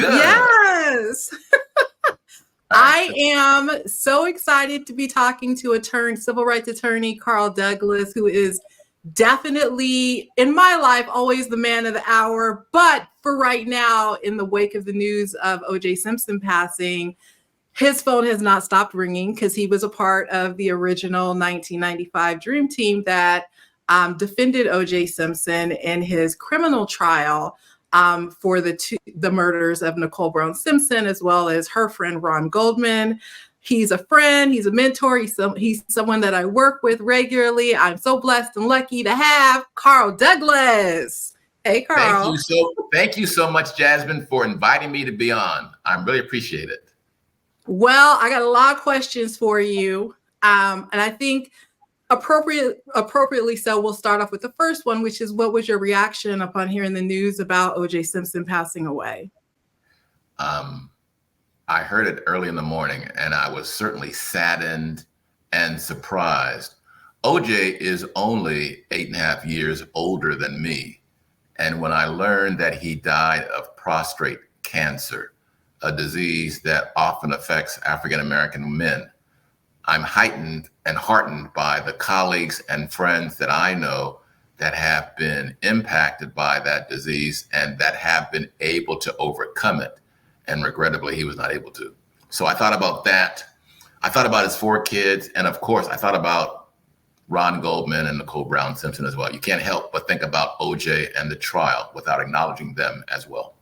Good. Yes. I am so excited to be talking to civil rights attorney Carl Douglas, who is definitely, in my life, always the man of the hour. But for right now, in the wake of the news of OJ Simpson passing, his phone has not stopped ringing because he was a part of the original 1995 Dream Team that defended OJ Simpson in his criminal trial for the murders of Nicole Brown-Simpson, as well as her friend Ron Goldman. He's a friend, he's a mentor, he's someone that I work with regularly. I'm so blessed and lucky to have Carl Douglas. Hey, Carl. Thank you so much, Jasmine, for inviting me to be on. I really appreciate it. Well, I got a lot of questions for you. And I think appropriately so, we'll start off with the first one, which is, what was your reaction upon hearing the news about OJ Simpson passing away? I heard it early in the morning, and I was certainly saddened and surprised. OJ is only 8.5 years older than me. And when I learned that he died of prostate cancer, a disease that often affects African-American men, I'm heightened and heartened by the colleagues and friends that I know that have been impacted by that disease and that have been able to overcome it. And regrettably, he was not able to. So I thought about that. I thought about his 4 kids. And of course, I thought about Ron Goldman and Nicole Brown-Simpson as well. You can't help but think about OJ and the trial without acknowledging them as well.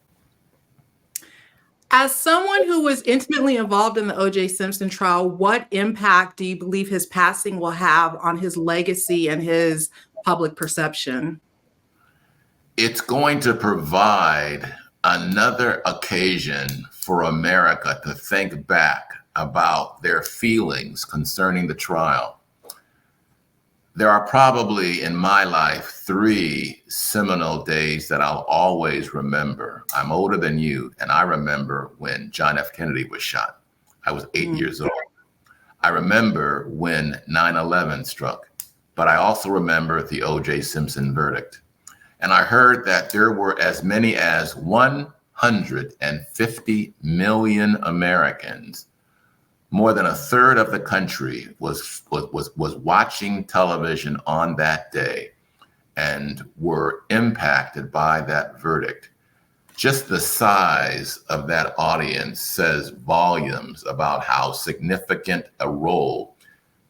As someone who was intimately involved in the OJ Simpson trial, what impact do you believe his passing will have on his legacy and his public perception? It's going to provide another occasion for America to think back about their feelings concerning the trial. There are probably in my life 3 seminal days that I'll always remember. I'm older than you, and I remember when John F. Kennedy was shot. I was 8 years old. I remember when 9/11 struck, but I also remember the OJ Simpson verdict. And I heard that there were as many as 150 million Americans. More than a third of the country was watching television on that day and were impacted by that verdict. Just the size of that audience says volumes about how significant a role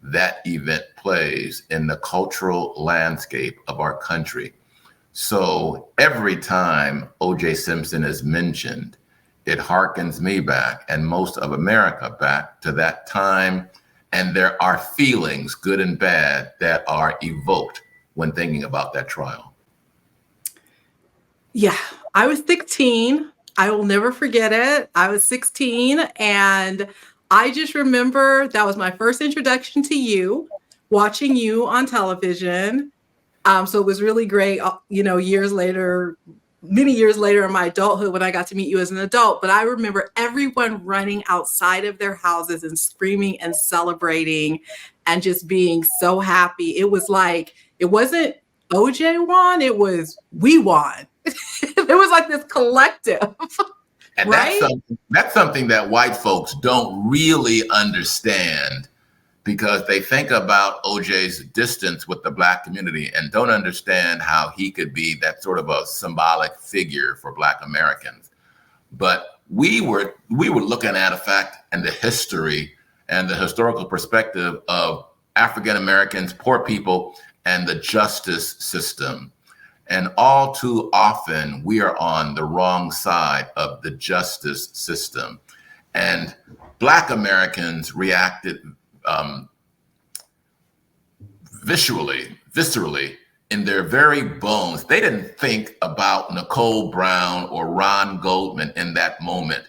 that event plays in the cultural landscape of our country. So every time OJ Simpson is mentioned, it harkens me back and most of America back to that time. And there are feelings, good and bad, that are evoked when thinking about that trial. Yeah, I was 16. I will never forget it. I was 16, and I just remember that was my first introduction to you, watching you on television. So it was really great, years later, many years later in my adulthood when I got to meet you as an adult. But I remember everyone running outside of their houses and screaming and celebrating and just being so happy. It was like, it wasn't OJ won, it was we won. It was like this collective. And right? that's something that white folks don't really understand, because they think about OJ's distance with the Black community and don't understand how he could be that sort of a symbolic figure for Black Americans. But we were looking at a fact and the history and the historical perspective of African Americans, poor people, and the justice system. And all too often, we are on the wrong side of the justice system. And Black Americans reacted viscerally, in their very bones. They didn't think about Nicole Brown or Ron Goldman in that moment.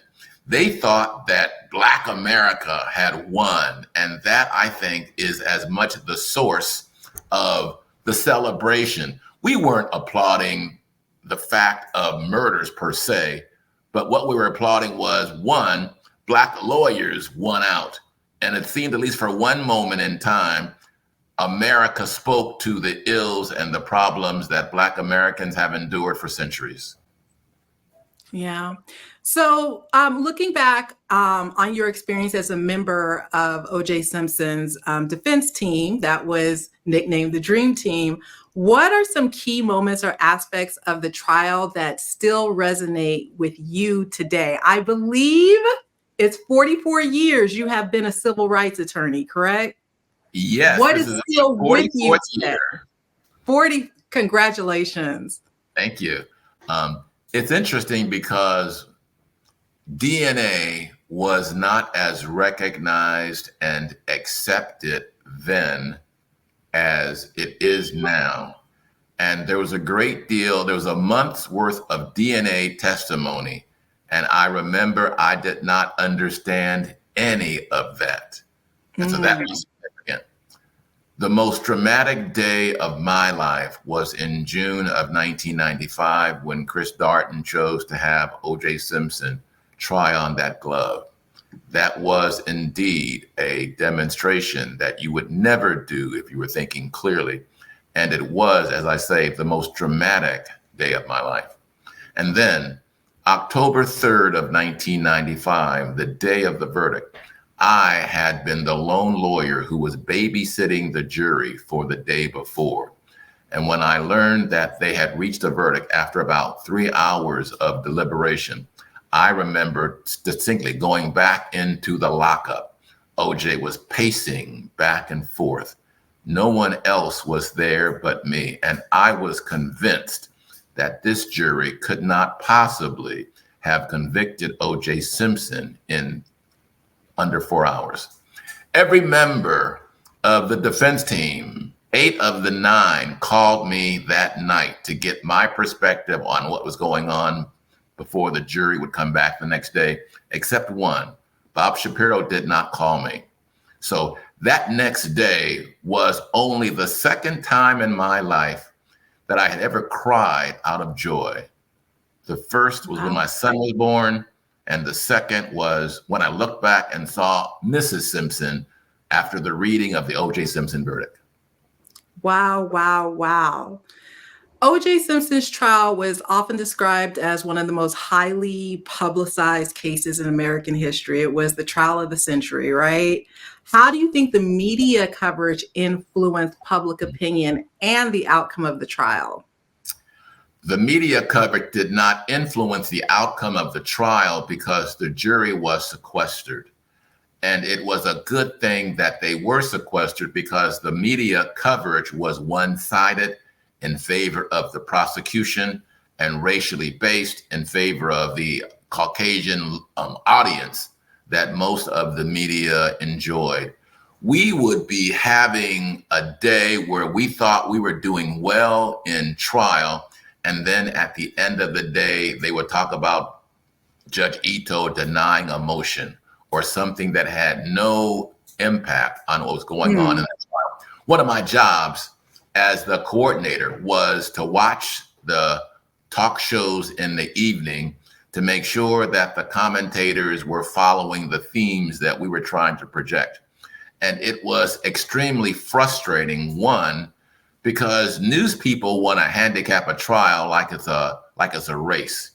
They thought that Black America had won. And that, I think, is as much the source of the celebration. We weren't applauding the fact of murders per se, but what we were applauding was, one, Black lawyers won out. And it seemed, at least for one moment in time, America spoke to the ills and the problems that Black Americans have endured for centuries. Yeah. So, looking back on your experience as a member of OJ Simpson's defense team that was nicknamed the Dream Team, what are some key moments or aspects of the trial that still resonate with you today? I believe it's 44 years you have been a civil rights attorney, correct? Yes, What this is is the still with you 44th today? year. 40, congratulations. Thank you. It's interesting because DNA was not as recognized and accepted then as it is now. And there was a great deal, there was a month's worth of DNA testimony. And I remember I did not understand any of that. And so that was significant. The most dramatic day of my life was in June of 1995 when Chris Darden chose to have OJ Simpson try on that glove. That was indeed a demonstration that you would never do if you were thinking clearly. And it was, as I say, the most dramatic day of my life. And then October 3rd of 1995, the day of the verdict, I had been the lone lawyer who was babysitting the jury for the day before. And when I learned that they had reached a verdict after about 3 hours of deliberation, I remember distinctly going back into the lockup. OJ was pacing back and forth. No one else was there but me. And I was convinced that this jury could not possibly have convicted OJ Simpson in under 4 hours. Every member of the defense team, 8 of the 9, called me that night to get my perspective on what was going on before the jury would come back the next day, except one. Bob Shapiro did not call me. So that next day was only the second time in my life that I had ever cried out of joy. The first was when my son was born, and the second was when I looked back and saw Mrs. Simpson after the reading of the O.J. Simpson verdict. Wow, wow, wow. O.J. Simpson's trial was often described as one of the most highly publicized cases in American history. It was the trial of the century, right? How do you think the media coverage influenced public opinion and the outcome of the trial? The media coverage did not influence the outcome of the trial because the jury was sequestered. And it was a good thing that they were sequestered because the media coverage was one-sided in favor of the prosecution and racially based in favor of the Caucasian audience that most of the media enjoyed. We would be having a day where we thought we were doing well in trial. And then at the end of the day, they would talk about Judge Ito denying a motion or something that had no impact on what was going on in the trial. One of my jobs as the coordinator was to watch the talk shows in the evening to make sure that the commentators were following the themes that we were trying to project. And it was extremely frustrating, one, because news people want to handicap a trial like it's a race.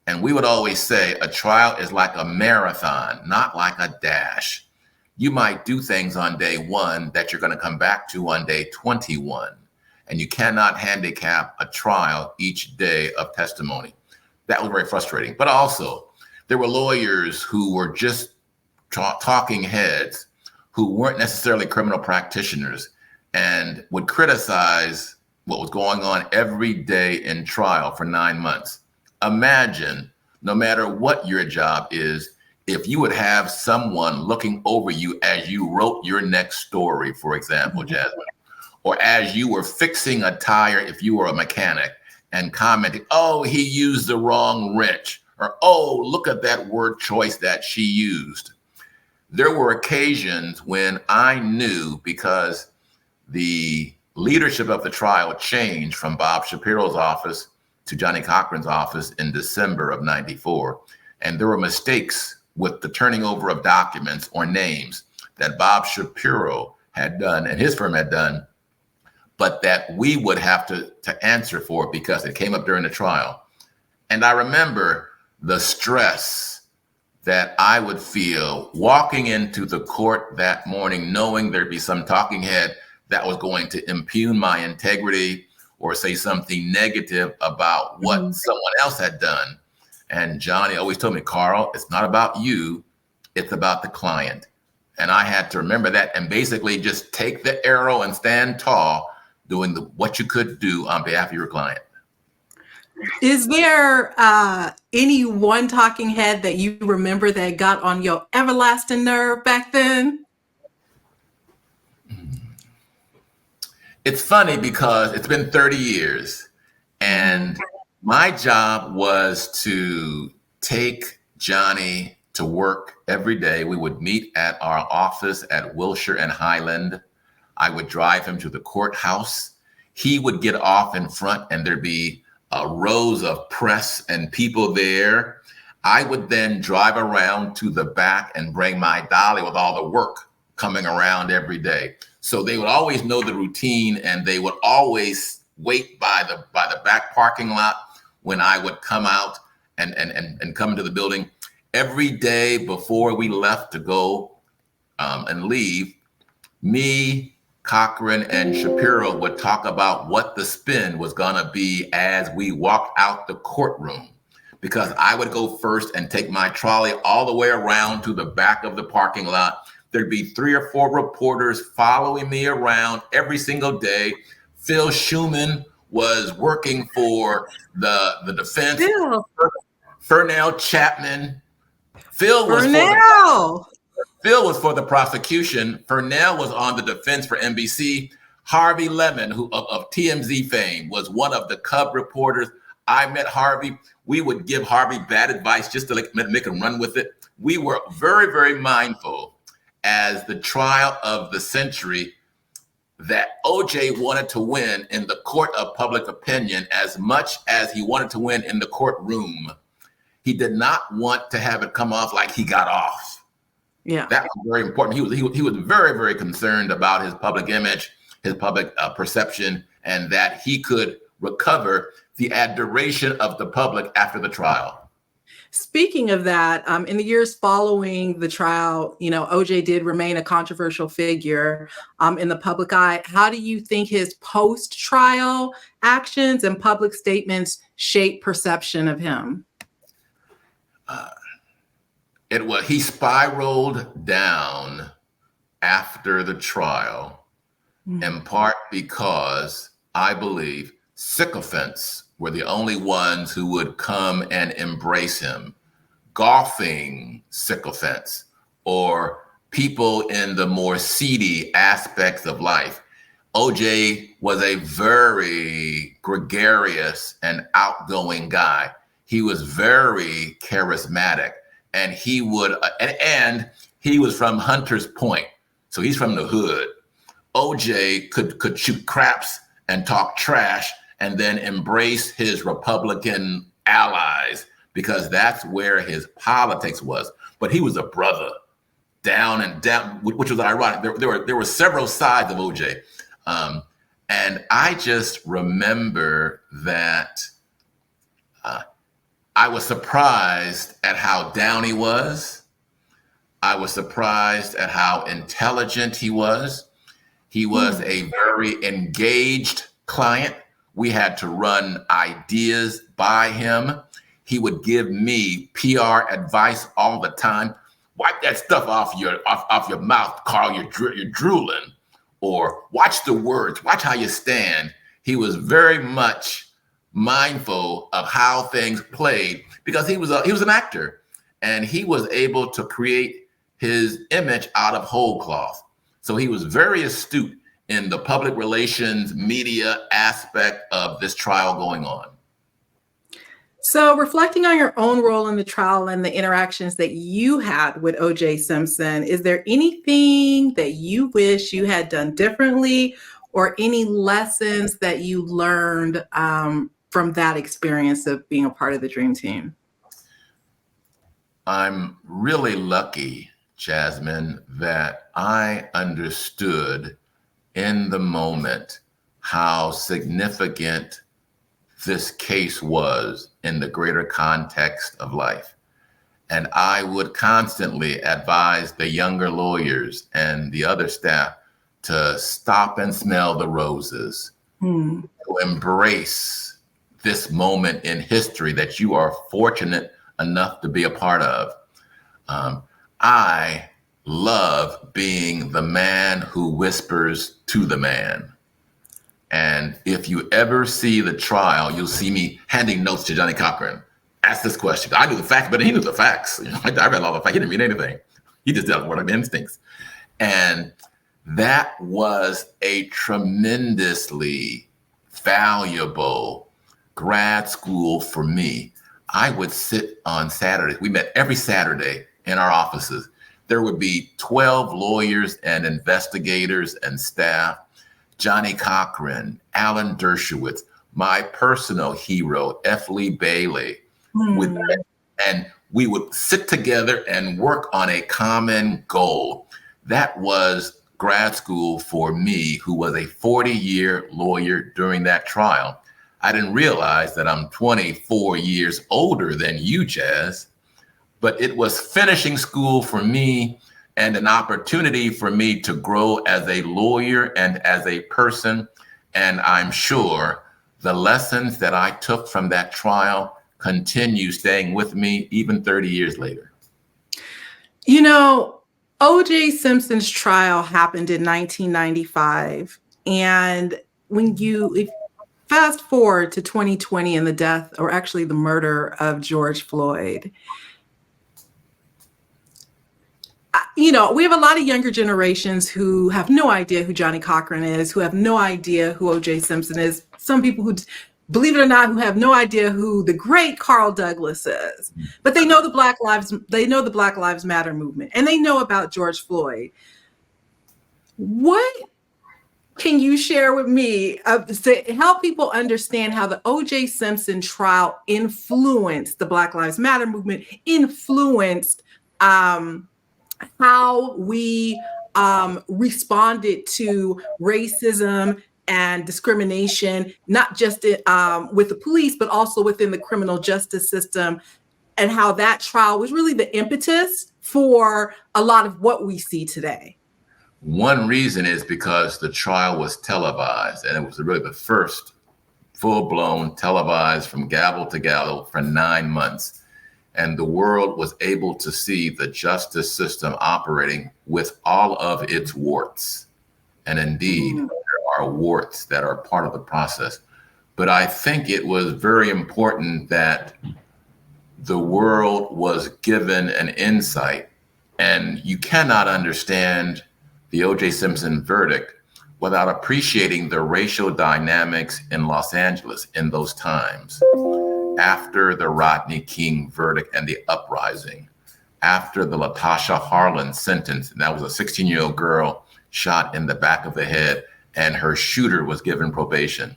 And we would always say a trial is like a marathon, not like a dash. You might do things on day 1 that you're going to come back to on day 21. And you cannot handicap a trial each day of testimony. That was very frustrating. But also, there were lawyers who were just talking heads who weren't necessarily criminal practitioners and would criticize what was going on every day in trial for 9 months. Imagine, no matter what your job is, if you would have someone looking over you as you wrote your next story, for example, Jasmine, or as you were fixing a tire if you were a mechanic and commenting, oh, he used the wrong wrench, or oh, look at that word choice that she used. There were occasions when I knew, because the leadership of the trial changed from Bob Shapiro's office to Johnny Cochran's office in December of '94. And there were mistakes with the turning over of documents or names that Bob Shapiro had done and his firm had done, but that we would have to answer for because it came up during the trial. And I remember the stress that I would feel walking into the court that morning, knowing there'd be some talking head that was going to impugn my integrity or say something negative about what someone else had done. And Johnny always told me, Carl, it's not about you, it's about the client. And I had to remember that and basically just take the arrow and stand tall, doing what you could do on behalf of your client. Is there any one talking head that you remember that got on your everlasting nerve back then? It's funny because it's been 30 years and my job was to take Johnny to work every day. We would meet at our office at Wilshire and Highland. I would drive him to the courthouse. He would get off in front and there'd be rows of press and people there. I would then drive around to the back and bring my dolly with all the work coming around every day. So they would always know the routine and they would always wait by the back parking lot when I would come out and come into the building. Every day before we left to go and leave, me, Cochran, and Shapiro would talk about what the spin was gonna be as we walked out the courtroom. Because I would go first and take my trolley all the way around to the back of the parking lot. There'd be 3 or 4 reporters following me around every single day. Phil Schuman was working for the defense. Fernell Chapman. Phil was for the prosecution. Fernell was on the defense for NBC. Harvey Lemon, who of TMZ fame, was one of the Cub reporters. I met Harvey. We would give Harvey bad advice just to make him run with it. We were very, very mindful as the trial of the century that OJ wanted to win in the court of public opinion as much as he wanted to win in the courtroom. He did not want to have it come off like he got off. Yeah, that was very important. He was very, very concerned about his public image, his public perception, and that he could recover the adoration of the public after the trial. Speaking of that, in the years following the trial, OJ did remain a controversial figure in the public eye. How do you think his post-trial actions and public statements shape perception of him? He spiraled down after the trial, in part because I believe sycophants were the only ones who would come and embrace him. Golfing sycophants or people in the more seedy aspects of life. OJ was a very gregarious and outgoing guy. He was very charismatic and he would, and he was from Hunter's Point. So he's from the hood. OJ could shoot craps and talk trash and then embrace his Republican allies because that's where his politics was. But he was a brother, down and down, which was ironic. There were several sides of OJ. And I just remember that I was surprised at how down he was. I was surprised at how intelligent he was. He was a very engaged client. We had to run ideas by him. He would give me PR advice all the time. Wipe that stuff off your mouth, Carl. You're drooling. Or watch the words. Watch how you stand. He was very much mindful of how things played because he was an actor, and he was able to create his image out of whole cloth. So he was very astute in the public relations media aspect of this trial going on. So reflecting on your own role in the trial and the interactions that you had with OJ Simpson, is there anything that you wish you had done differently or any lessons that you learned from that experience of being a part of the Dream Team? I'm really lucky, Jasmine, that I understood in the moment how significant this case was in the greater context of life. And I would constantly advise the younger lawyers and the other staff to stop and smell the roses, to embrace this moment in history that you are fortunate enough to be a part of. I love being the man who whispers to the man. And if you ever see the trial, you'll see me handing notes to Johnnie Cochran. Ask this question. I knew the facts, but he knew the facts. You know, I read all the facts. He didn't read anything. He just dealt with what instincts. And that was a tremendously valuable grad school for me. I would sit on Saturdays. We met every Saturday in our offices. There would be 12 lawyers and investigators and staff. Johnnie Cochran, Alan Dershowitz, my personal hero, F. Lee Bailey. And we would sit together and work on a common goal. That was grad school for me, who was a 40-year lawyer during that trial. I didn't realize that I'm 24 years older than you, Jazz, but it was finishing school for me and an opportunity for me to grow as a lawyer and as a person. And I'm sure the lessons that I took from that trial continue staying with me even 30 years later. You know, OJ Simpson's trial happened in 1995. And if fast forward to 2020 and the death, or actually the murder of George Floyd, you know, we have a lot of younger generations who have no idea who Johnnie Cochran is, who have no idea who OJ Simpson is. Some people who, believe it or not, who have no idea who the great Carl Douglas is. But they know the Black Lives Matter movement, and they know about George Floyd. What can you share with me to help people understand how the OJ Simpson trial influenced the Black Lives Matter movement, influenced how we responded to racism and discrimination, not just with the police, but also within the criminal justice system, and how that trial was really the impetus for a lot of what we see today? One reason is because the trial was televised, and it was really the first full-blown televised from gavel to gavel for 9 months. And the world was able to see the justice system operating with all of its warts. And indeed, there are warts that are part of the process. But I think it was very important that the world was given an insight. And you cannot understand the O.J. Simpson verdict without appreciating the racial dynamics in Los Angeles in those times. After the Rodney King verdict and the uprising, after the Latasha Harlan sentence, and that was a 16-year-old girl shot in the back of the head, and her shooter was given probation.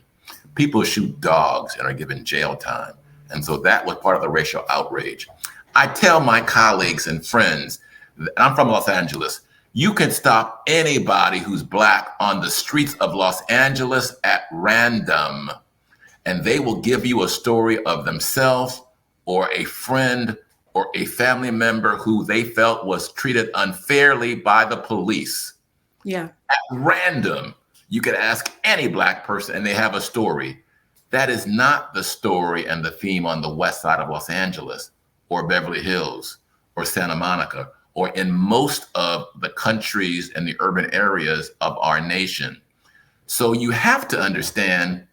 People shoot dogs and are given jail time. And so that was part of the racial outrage. I tell my colleagues and friends, I'm from Los Angeles, you can stop anybody who's Black on the streets of Los Angeles at random, and they will give you a story of themselves or a friend or a family member who they felt was treated unfairly by the police. Yeah. At random, you could ask any Black person and they have a story. That is not the story and the theme on the west side of Los Angeles or Beverly Hills or Santa Monica or in most of the countries and the urban areas of our nation. So you have to understand,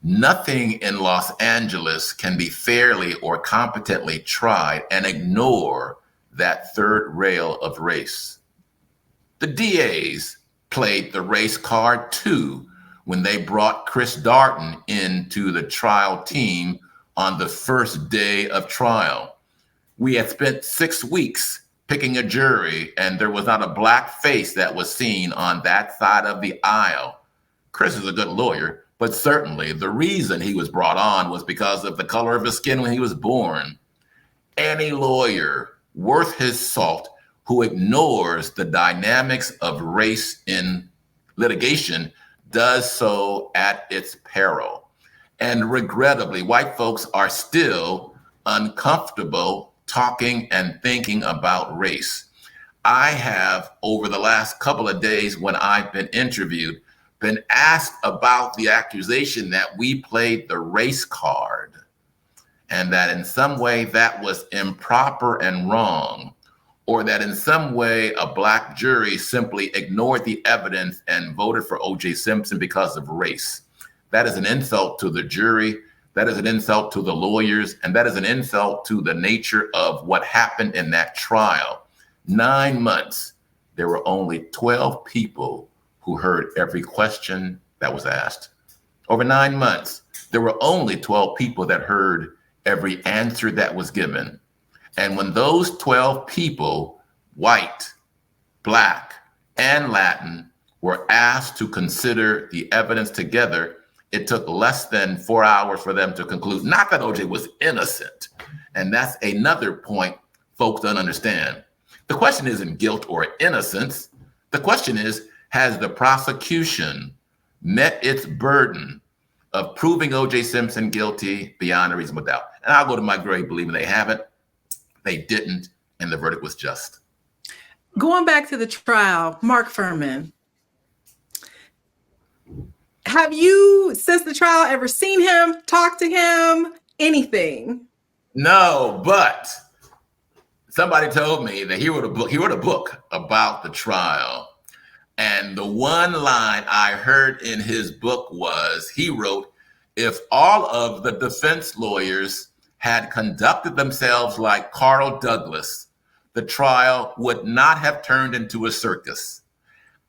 nothing in Los Angeles can be fairly or competently tried and ignore that third rail of race. The DAs played the race card too when they brought Chris Darden into the trial team on the first day of trial. We had spent 6 weeks picking a jury, and there was not a Black face that was seen on that side of the aisle. Chris is a good lawyer, but certainly the reason he was brought on was because of the color of his skin when he was born. Any lawyer worth his salt who ignores the dynamics of race in litigation does so at its peril. And regrettably, white folks are still uncomfortable talking and thinking about race. I have, over the last couple of days when I've been interviewed, been asked about the accusation that we played the race card and that in some way that was improper and wrong, or that in some way a Black jury simply ignored the evidence and voted for OJ Simpson because of race. That is an insult to the jury. That is an insult to the lawyers. And that is an insult to the nature of what happened in that trial. 9 months, there were only 12 people who heard every question that was asked. Over 9 months, there were only 12 people that heard every answer that was given. And when those 12 people, white, Black, and Latin, were asked to consider the evidence together, it took less than 4 hours for them to conclude, not that OJ was innocent. And that's another point folks don't understand. The question isn't guilt or innocence. The question is, has the prosecution met its burden of proving OJ Simpson guilty beyond a reasonable doubt? And I'll go to my grave believing they haven't. They didn't, and the verdict was just. Going back to the trial, Mark Fuhrman, have you, since the trial, ever seen him, talked to him, anything? No, but somebody told me that he wrote a book about the trial. And the one line I heard in his book was, he wrote, if all of the defense lawyers had conducted themselves like Carl Douglas, the trial would not have turned into a circus.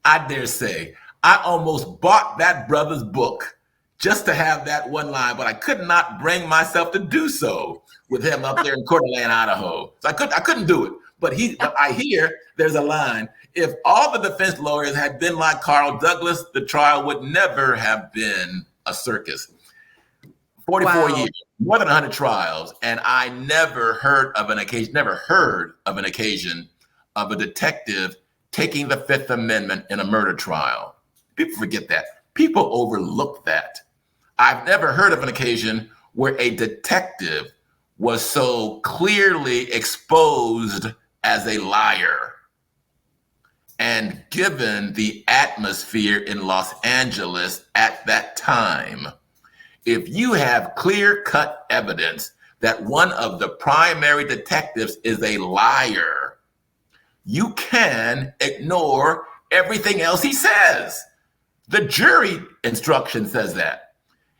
I dare say, I almost bought that brother's book just to have that one line, but I could not bring myself to do so with him up there in Coeur d'Alene, Idaho. So I couldn't do it. But I hear there's a line. If all the defense lawyers had been like Carl Douglas, the trial would never have been a circus. 44 years, more than 100 trials, and I never heard of an occasion of a detective taking the Fifth Amendment in a murder trial. People forget that. People overlook that. I've never heard of an occasion where a detective was so clearly exposed as a liar. And given the atmosphere in Los Angeles at that time, if you have clear-cut evidence that one of the primary detectives is a liar, you can ignore everything else he says. The jury instruction says that.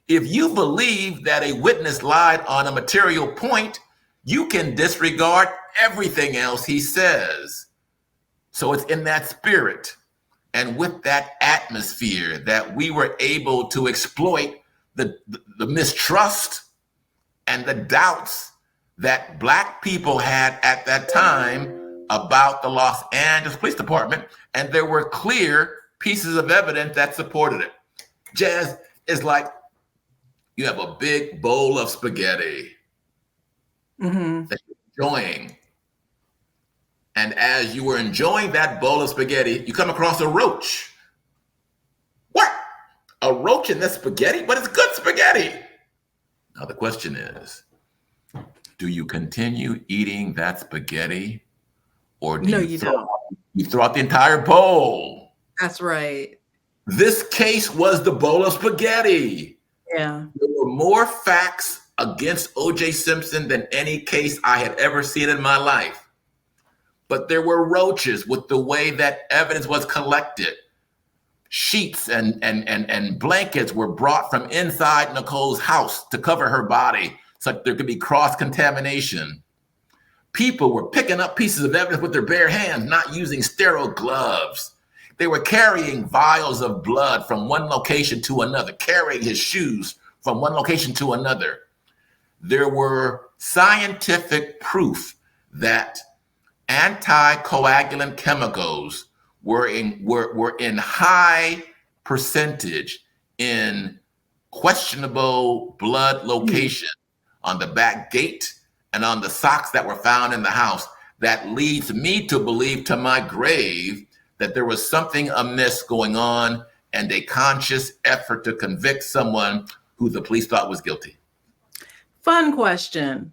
If you believe that a witness lied on a material point, you can disregard everything else he says. So it's in that spirit and with that atmosphere that we were able to exploit the mistrust and the doubts that Black people had at that time about the Los Angeles Police Department. And there were clear pieces of evidence that supported it. Jazz, is like you have a big bowl of spaghetti that you're enjoying. And as you were enjoying that bowl of spaghetti, you come across a roach. What? A roach in this spaghetti? But it's good spaghetti. Now the question is, do you continue eating that spaghetti? Or do you throw out the entire bowl? That's right. This case was the bowl of spaghetti. Yeah. There were more facts against OJ Simpson than any case I had ever seen in my life. But there were roaches with the way that evidence was collected. Sheets and blankets were brought from inside Nicole's house to cover her body so that there could be cross-contamination. People were picking up pieces of evidence with their bare hands, not using sterile gloves. They were carrying vials of blood from one location to another, carrying his shoes from one location to another. There were scientific proof that anticoagulant chemicals were in high percentage in questionable blood location on the back gate and on the socks that were found in the house. That leads me to believe to my grave that there was something amiss going on and a conscious effort to convict someone who the police thought was guilty. Fun question.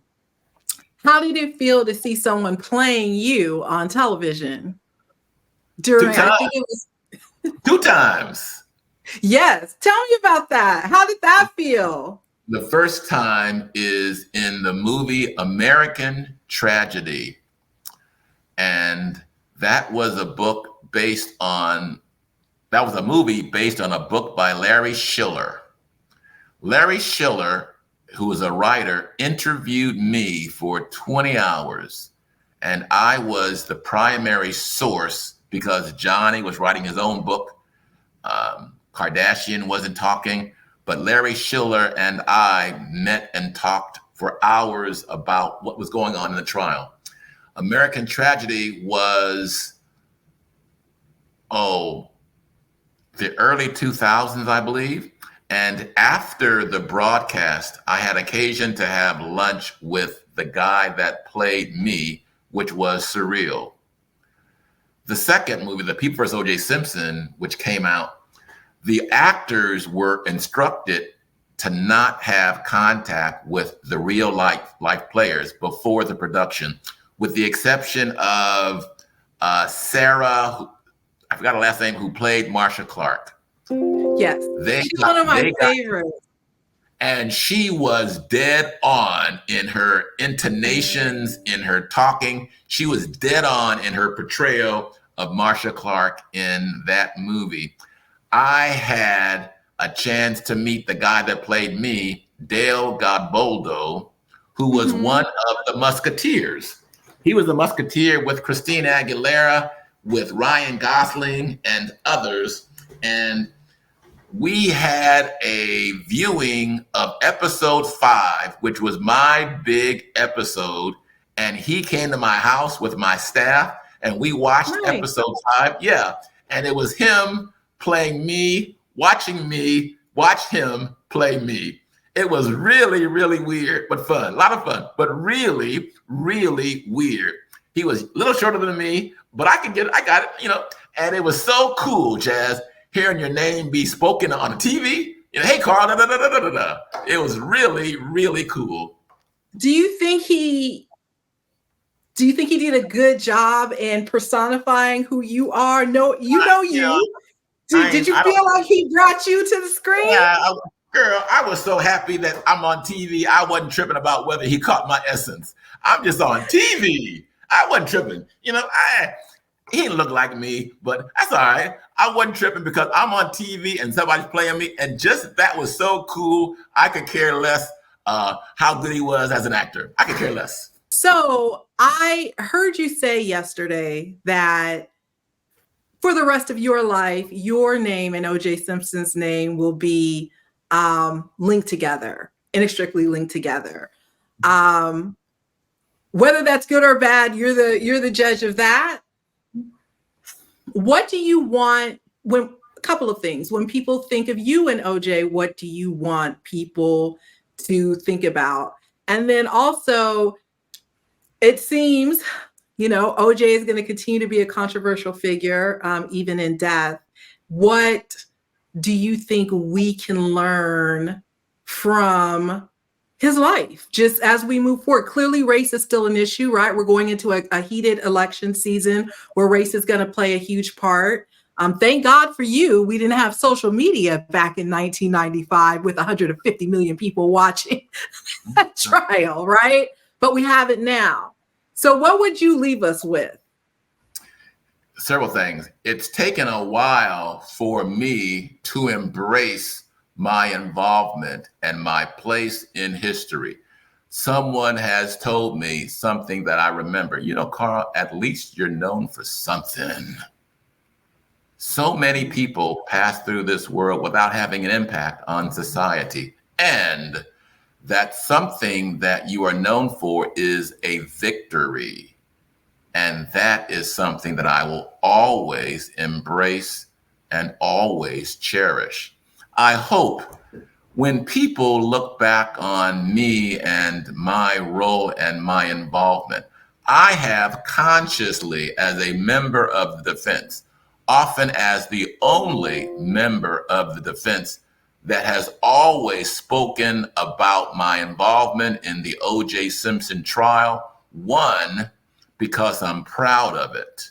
How did it feel to see someone playing you on television? Two times. I think it was 2 times. Yes. Tell me about that. How did that feel? The first time is in the movie American Tragedy. And that was a movie based on a book by Larry Schiller. Larry Schiller, who was a writer, interviewed me for 20 hours. And I was the primary source because Johnny was writing his own book. Kardashian wasn't talking, but Larry Schiller and I met and talked for hours about what was going on in the trial. American Tragedy was, the early 2000s, I believe. And after the broadcast, I had occasion to have lunch with the guy that played me, which was surreal. The second movie, The People vs. OJ Simpson, which came out, the actors were instructed to not have contact with the real life players before the production, with the exception of Sarah, I forgot her last name, who played Marsha Clark. Yes, she's one of my favorites. And she was dead on in her intonations, in her talking. She was dead on in her portrayal of Marsha Clark in that movie. I had a chance to meet the guy that played me, Dale Godboldo, who was one of the Musketeers. He was a Musketeer with Christina Aguilera, with Ryan Gosling and others. And we had a viewing of episode 5, which was my big episode. And he came to my house with my staff and we watched episode 5. Yeah. And it was him playing me, watching me, watch him play me. It was really, really weird, but fun. A lot of fun, but really, really weird. He was a little shorter than me, but I got it, and it was so cool, Jazz, hearing your name be spoken on the TV. Hey, Carl, da, da, da, da, da, da. It was really, really cool. Do you think he did a good job in personifying who you are? No, you. Did you feel like he brought you to the screen? Yeah, girl, I was so happy that I'm on TV. I wasn't tripping about whether he caught my essence. I'm just on TV. I wasn't tripping. He didn't look like me, but that's all right. I wasn't tripping because I'm on TV and somebody's playing me. And just that was so cool. I could care less how good he was as an actor. I could care less. So I heard you say yesterday that for the rest of your life, your name and OJ Simpson's name will be linked together, inextricably linked together. Whether that's good or bad, you're the judge of that. What do you want a couple of things. When people think of you and OJ, what do you want people to think about? And then also, it seems, OJ is going to continue to be a controversial figure, even in death. What do you think we can learn from his life, just as we move forward? Clearly, race is still an issue, right? We're going into a heated election season where race is going to play a huge part. Thank God for you, we didn't have social media back in 1995 with 150 million people watching that trial, right? But we have it now. So what would you leave us with? Several things. It's taken a while for me to embrace my involvement and my place in history. Someone has told me something that I remember. Carl, at least you're known for something. So many people pass through this world without having an impact on society. And that something that you are known for is a victory. And that is something that I will always embrace and always cherish. I hope when people look back on me and my role and my involvement, I have consciously, as a member of the defense, often as the only member of the defense, that has always spoken about my involvement in the OJ Simpson trial. One, because I'm proud of it.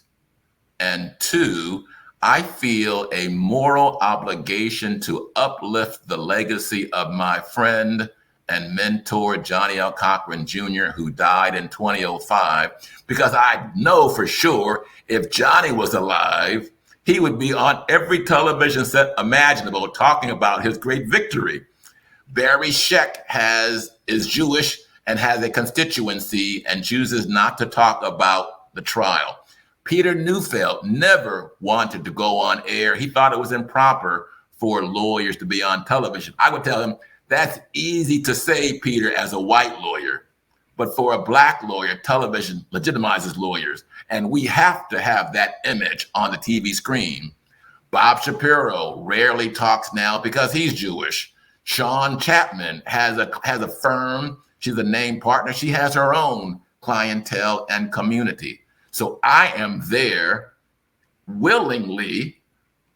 And two, I feel a moral obligation to uplift the legacy of my friend and mentor, Johnny L. Cochran Jr., who died in 2005, because I know for sure if Johnny was alive, he would be on every television set imaginable talking about his great victory. Barry Scheck is Jewish and has a constituency and chooses not to talk about the trial. Peter Neufeld never wanted to go on air. He thought it was improper for lawyers to be on television. I would tell him, that's easy to say, Peter, as a white lawyer. But for a black lawyer, television legitimizes lawyers. And we have to have that image on the TV screen. Bob Shapiro rarely talks now because he's Jewish. Sean Chapman has a firm. She's a named partner. She has her own clientele and community. So I am there willingly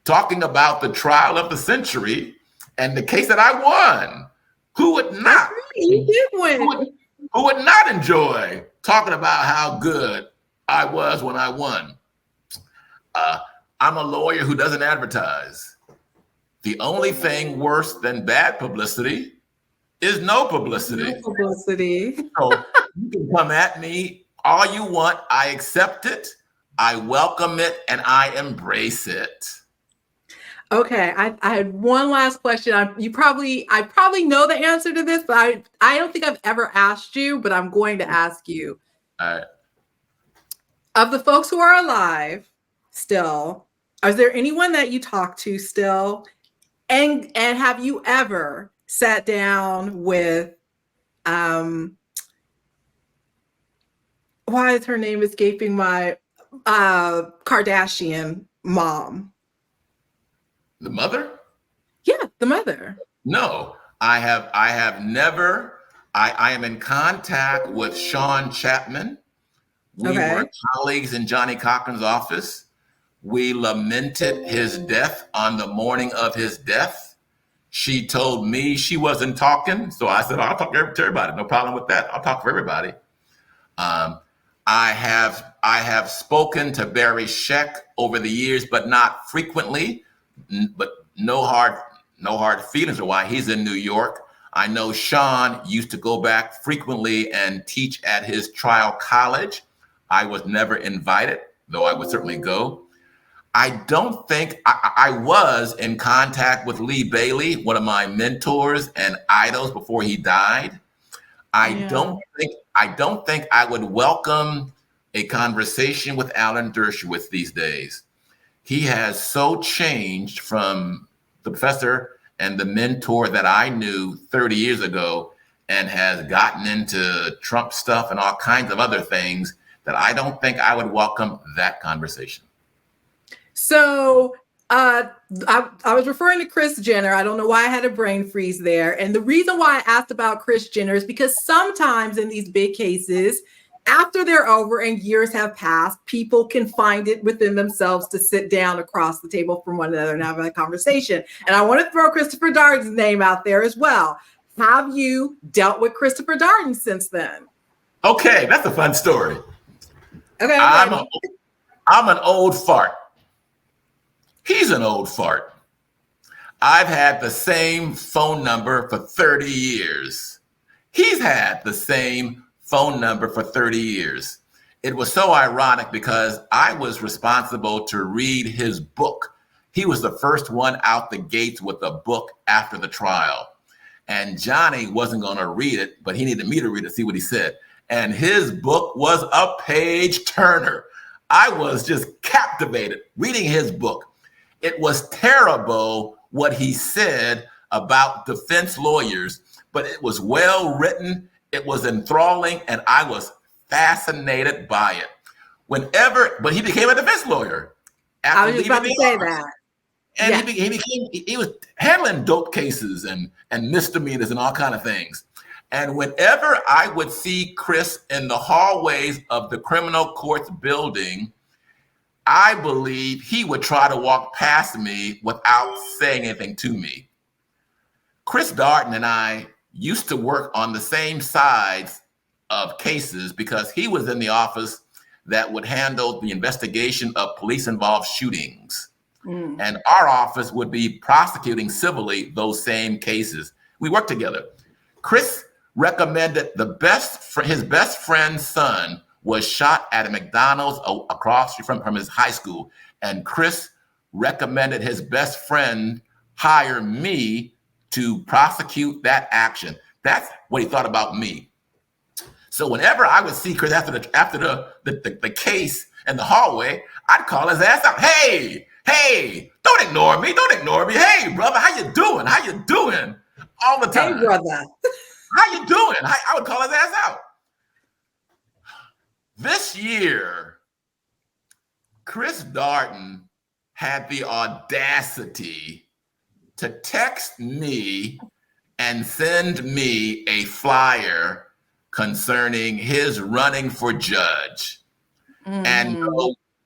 talking about the trial of the century and the case that I won. Who would not? You did win. Who would not enjoy talking about how good I was when I won? I'm a lawyer who doesn't advertise. The only thing worse than bad publicity is no publicity. No publicity. So you can come at me all you want. I accept it, I welcome it, and I embrace it. Okay, I had one last question. I probably know the answer to this, but I don't think I've ever asked you, but I'm going to ask you. All right. Of the folks who are alive still, is there anyone that you talk to still? And have you ever sat down with why is her name escaping my Kardashian mom? The mother? Yeah, the mother. No, I have never. I am in contact with Sean Chapman. We were colleagues in Johnny Cochran's office. We lamented his death on the morning of his death. She told me she wasn't talking, so I said, I'll talk to everybody. No problem with that. I'll talk for everybody. I have spoken to Barry Scheck over the years, but not frequently. But no hard feelings or why he's in New York. I know Sean used to go back frequently and teach at his trial college. I was never invited, though I would certainly go. I don't think I was in contact with Lee Bailey, one of my mentors and idols before he died. I don't think I would welcome a conversation with Alan Dershowitz these days. He has so changed from the professor and the mentor that I knew 30 years ago and has gotten into Trump stuff and all kinds of other things that I don't think I would welcome that conversation. So I was referring to Kris Jenner. I don't know why I had a brain freeze there. And the reason why I asked about Kris Jenner is because sometimes in these big cases, after they're over and years have passed, people can find it within themselves to sit down across the table from one another and have a conversation. And I want to throw Christopher Darden's name out there as well. Have you dealt with Christopher Darden since then? Okay, that's a fun story. Okay. I'm an old fart. He's an old fart. I've had the same phone number for 30 years. He's had the same phone number for 30 years. It was so ironic because I was responsible to read his book. He was the first one out the gates with a book after the trial. And Johnny wasn't going to read it, but he needed me to read it, see what he said. And his book was a page turner. I was just captivated reading his book. It was terrible what he said about defense lawyers, but it was well written. It was enthralling, and I was fascinated by it. But he became a defense lawyer. I was just about to say that. And he was handling dope cases and misdemeanors and all kind of things. And whenever I would see Kris in the hallways of the criminal courts building, I believe he would try to walk past me without saying anything to me. Chris Darden and I used to work on the same sides of cases because he was in the office that would handle the investigation of police-involved shootings. And our office would be prosecuting civilly those same cases. We worked together. Chris recommended his best friend's son was shot at a McDonald's across from his high school. And Chris recommended his best friend hire me to prosecute that action. That's what he thought about me. So whenever I would see Chris after the case in the hallway, I'd call his ass out. Hey, don't ignore me. Hey, brother, how you doing? All the time. Hey, brother. How you doing? I would call his ass out. This year, Chris Darden had the audacity to text me and send me a flyer concerning his running for judge. And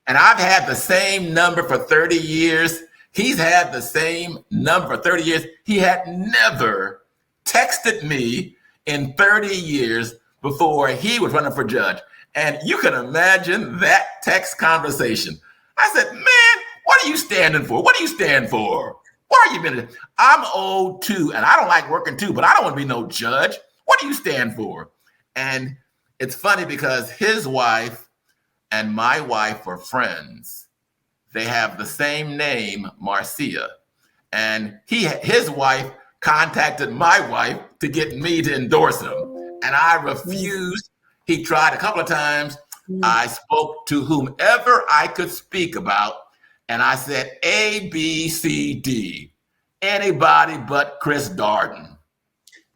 I've had the same number for 30 years. He's had the same number for 30 years. He had never texted me in 30 years before he was running for judge. And you can imagine that text conversation. I said, man, what are you standing for? What do you stand for? Why are you been? I'm old too, and I don't like working too, but I don't want to be no judge. What do you stand for? And it's funny because his wife and my wife are friends. They have the same name, Marcia. And his wife contacted my wife to get me to endorse him. And I refused. He tried a couple of times. I spoke to whomever I could speak about. And I said, A, B, C, D. Anybody but Chris Darden.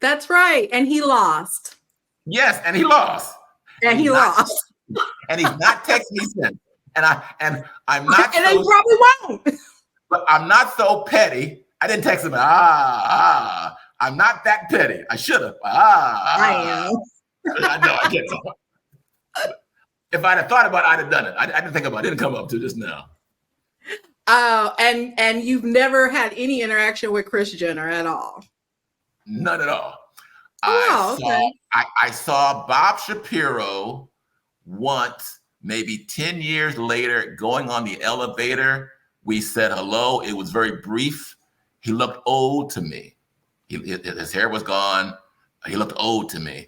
That's right. And he lost. Yes, and he lost. And he lost. And he's not texting me since. And I'm not. And he probably won't. But I'm not so petty. I didn't text him. I'm not that petty. I should have. I am. I know. I get. If I'd have thought about it, I'd have done it. I didn't think about it. It didn't come up to just now. Oh, and you've never had any interaction with Kris Jenner at all? None at all. Okay. I saw Bob Shapiro once, maybe 10 years later, going on the elevator. We said hello. It was very brief. He looked old to me. His hair was gone. He looked old to me.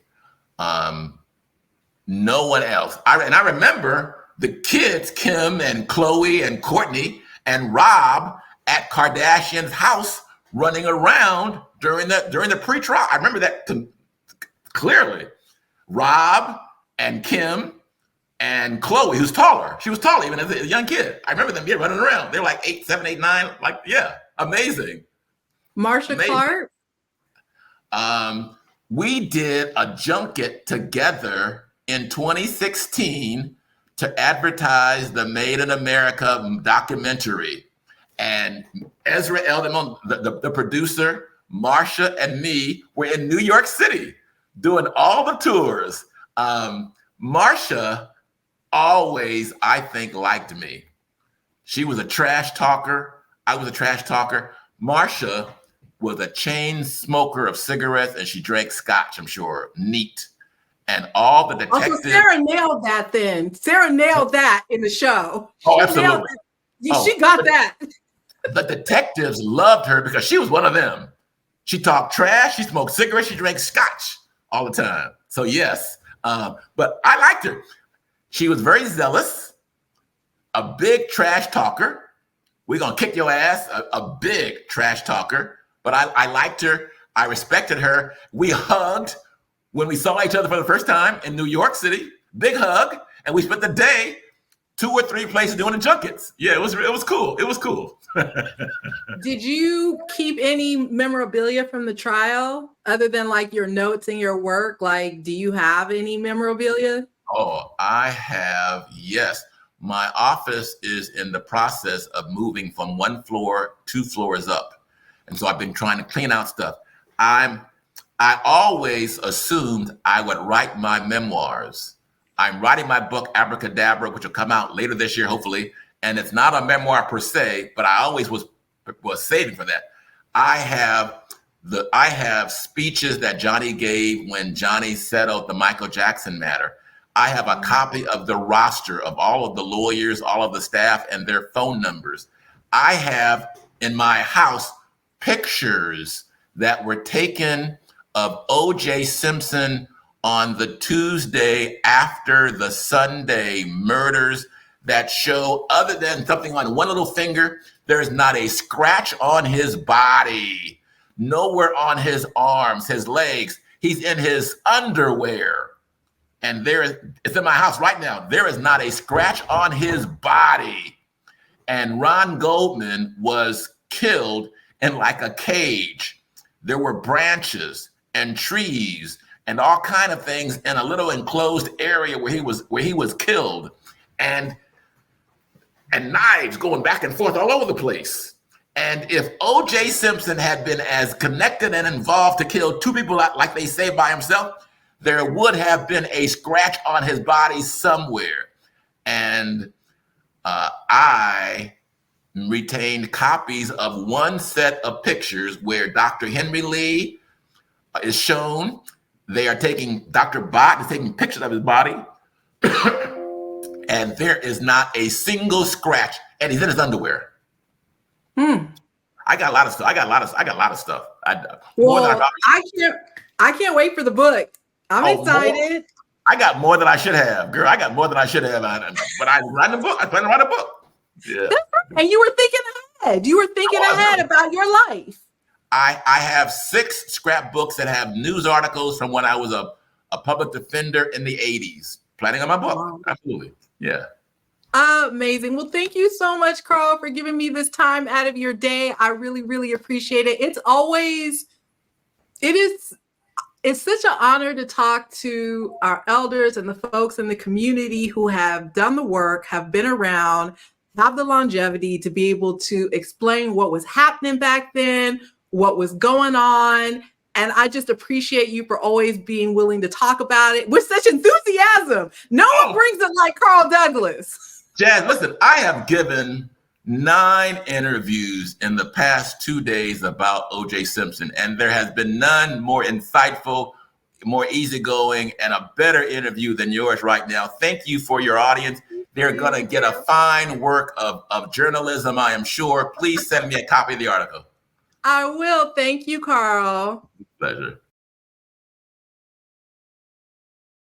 No one else. I remember the kids, Kim and Chloe and Courtney and Rob at Kardashian's house running around during the pre-trial. I remember that clearly. Rob and Kim and Chloe, who's taller. She was taller even as a young kid. I remember them running around. They were like 8, 7, 8, 9. Like, yeah, amazing. Marsha Clark? We did a junket together in 2016 to advertise the Made in America documentary. And Ezra Elderman, the producer, Marsha and me were in New York City doing all the tours. Marsha always, I think, liked me. She was a trash talker. I was a trash talker. Marsha was a chain smoker of cigarettes, and she drank scotch, I'm sure. Neat. And all the detectives. Oh, so Sarah nailed that then. Sarah nailed that in the show. Oh, absolutely. She got that. The detectives loved her because she was one of them. She talked trash, she smoked cigarettes, she drank scotch all the time. So yes, but I liked her. She was very zealous, a big trash talker. We're gonna kick your ass, a big trash talker. But I liked her, I respected her. We hugged when we saw each other for the first time in New York City, big hug, and we spent the day 2 or 3 places doing the junkets. Yeah, it was cool. It was cool. Did you keep any memorabilia from the trial other than like your notes and your work? Like, do you have any memorabilia? Oh, I have, yes. My office is in the process of moving from 1 floor 2 floors up. And so I've been trying to clean out stuff. I always assumed I would write my memoirs. I'm writing my book, Abracadabra, which will come out later this year, hopefully. And it's not a memoir per se, but I always was saving for that. I have I have speeches that Johnny gave when Johnny settled the Michael Jackson matter. I have a copy of the roster of all of the lawyers, all of the staff, and their phone numbers. I have in my house pictures that were taken of OJ Simpson on the Tuesday after the Sunday murders that show, other than something on one little finger, there's not a scratch on his body, nowhere on his arms, his legs. He's in his underwear. And it's in my house right now. There is not a scratch on his body. And Ron Goldman was killed in like a cage. There were branches and trees and all kind of things in a little enclosed area where he was killed, and knives going back and forth all over the place. And if OJ Simpson had been as connected and involved to kill two people like they say by himself, there would have been a scratch on his body somewhere. And I retained copies of one set of pictures where Dr. Henry Lee is shown. Dr. Bott is taking pictures of his body. And there is not a single scratch, and he's in his underwear. I got a lot of stuff. I got a lot of stuff. I can't wait for the book. I'm excited. More? I got more than I should have, girl. I got more than I should have. But I write a book. I plan to write a book. Yeah. And you were thinking ahead. You were thinking ahead about your life. I have 6 scrapbooks that have news articles from when I was a public defender in the 80s. Planning on my book. Wow. Absolutely. Yeah. Amazing. Well, thank you so much, Carl, for giving me this time out of your day. I really, really appreciate it. It's such an honor to talk to our elders and the folks in the community who have done the work, have been around, have the longevity to be able to explain what was happening back then, what was going on. And I just appreciate you for always being willing to talk about it with such enthusiasm. No one brings it like Carl Douglas. Jazz, listen, I have given 9 interviews in the past 2 days about OJ Simpson, and there has been none more insightful, more easygoing, and a better interview than yours right now. Thank you for your audience. They're going to get a fine work of journalism, I am sure. Please send me a copy of the article. I will. Thank you, Carl. Pleasure.